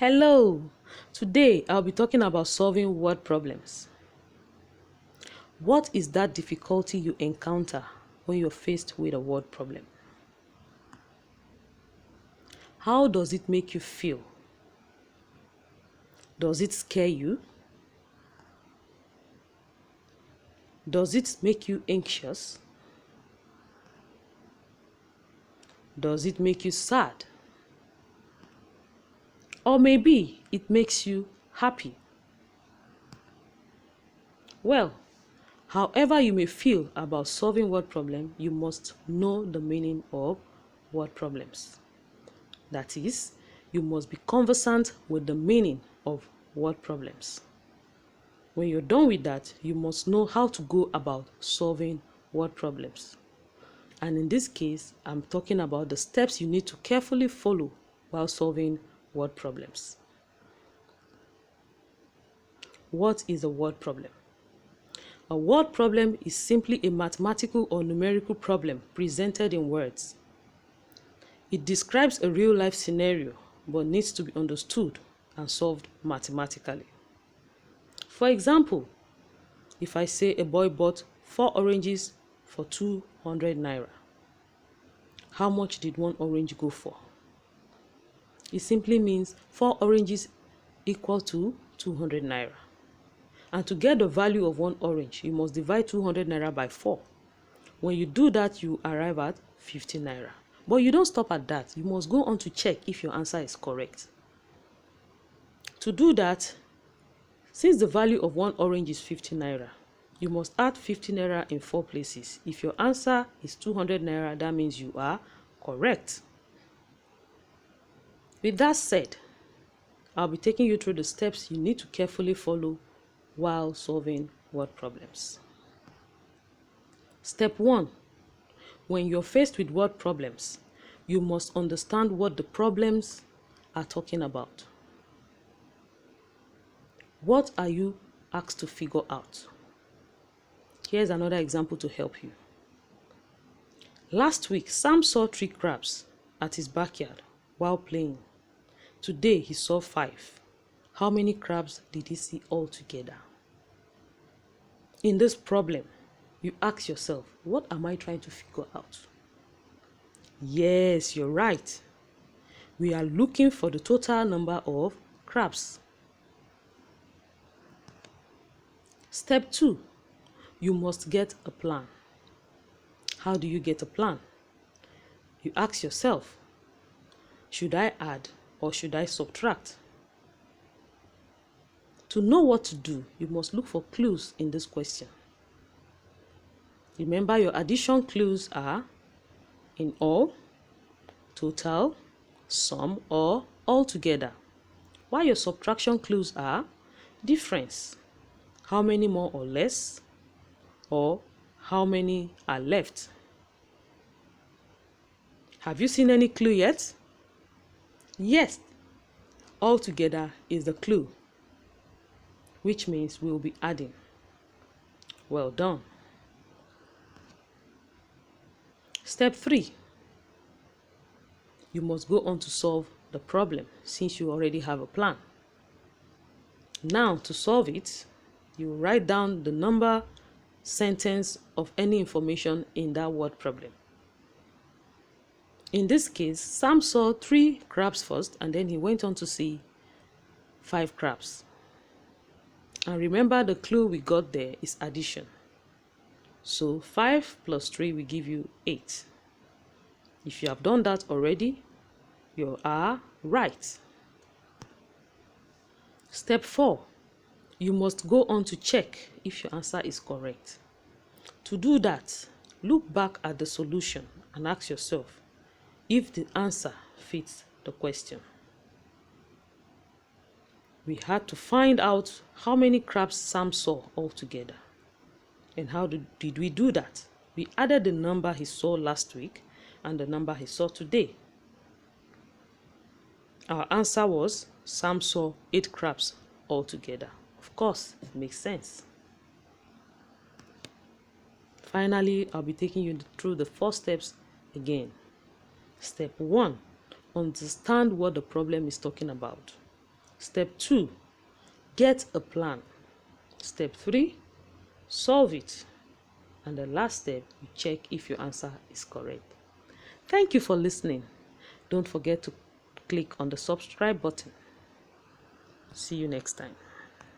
Hello! Today I'll be talking about solving word problems. What is that difficulty you encounter when you're faced with a word problem? How does it make you feel? Does it scare you? Does it make you anxious? Does it make you sad? Or maybe it makes you happy? Well, however you may feel about solving word problem, you must know the meaning of word problems. That is, you must be conversant with the meaning of word problems. When you're done with that, you must know how to go about solving word problems. And in this case, I'm talking about the steps you need to carefully follow while solving word problems. What is a word problem? A word problem is simply a mathematical or numerical problem presented in words. It describes a real-life scenario but needs to be understood and solved mathematically. For example, if I say a boy bought 4 oranges for 200 naira, how much did one orange go for? It simply means 4 oranges equal to 200 naira. And to get the value of one orange, you must divide 200 naira by 4. When you do that, you arrive at 50 naira. But you don't stop at that. You must go on to check if your answer is correct. To do that, since the value of one orange is 50 naira, you must add 50 naira in 4 places. If your answer is 200 naira, that means you are correct. With that said, I'll be taking you through the steps you need to carefully follow while solving word problems. Step 1. When you're faced with word problems, you must understand what the problems are talking about. What are you asked to figure out? Here's another example to help you. Last week, Sam saw 3 crabs at his backyard while playing. Today, he saw 5. How many crabs did he see altogether? In this problem, you ask yourself, what am I trying to figure out? Yes, you're right. We are looking for the total number of crabs. Step 2. You must get a plan. How do you get a plan? You ask yourself, should I add or should I subtract? To know what to do, you must look for clues in this question. Remember, your addition clues are in all, total, sum, or altogether. While your subtraction clues are difference, how many more or less, or how many are left. Have you seen any clue yet? Yes, altogether is the clue, which means we'll be adding. Well done. Step 3. You must go on to solve the problem since you already have a plan. Now, to solve it, you write down the number, sentence of any information in that word problem. In this case, Sam saw 3 crabs first and then he went on to see 5 crabs. And remember, the clue we got there is addition. So 5 plus 3 will give you 8. If you have done that already, you are right. Step 4. You must go on to check if your answer is correct. To do that, look back at the solution and ask yourself if the answer fits the question. We had to find out how many crabs Sam saw altogether. And how did we do that? We added the number he saw last week and the number he saw today. Our answer was Sam saw 8 crabs altogether. Of course, it makes sense. Finally, I'll be taking you through the 4 steps again. Step 1. Understand what the problem is talking about. Step 2, get a plan. Step 3, solve it. And the last step, you check if your answer is correct. Thank you for listening. Don't forget to click on the subscribe button. See you next time.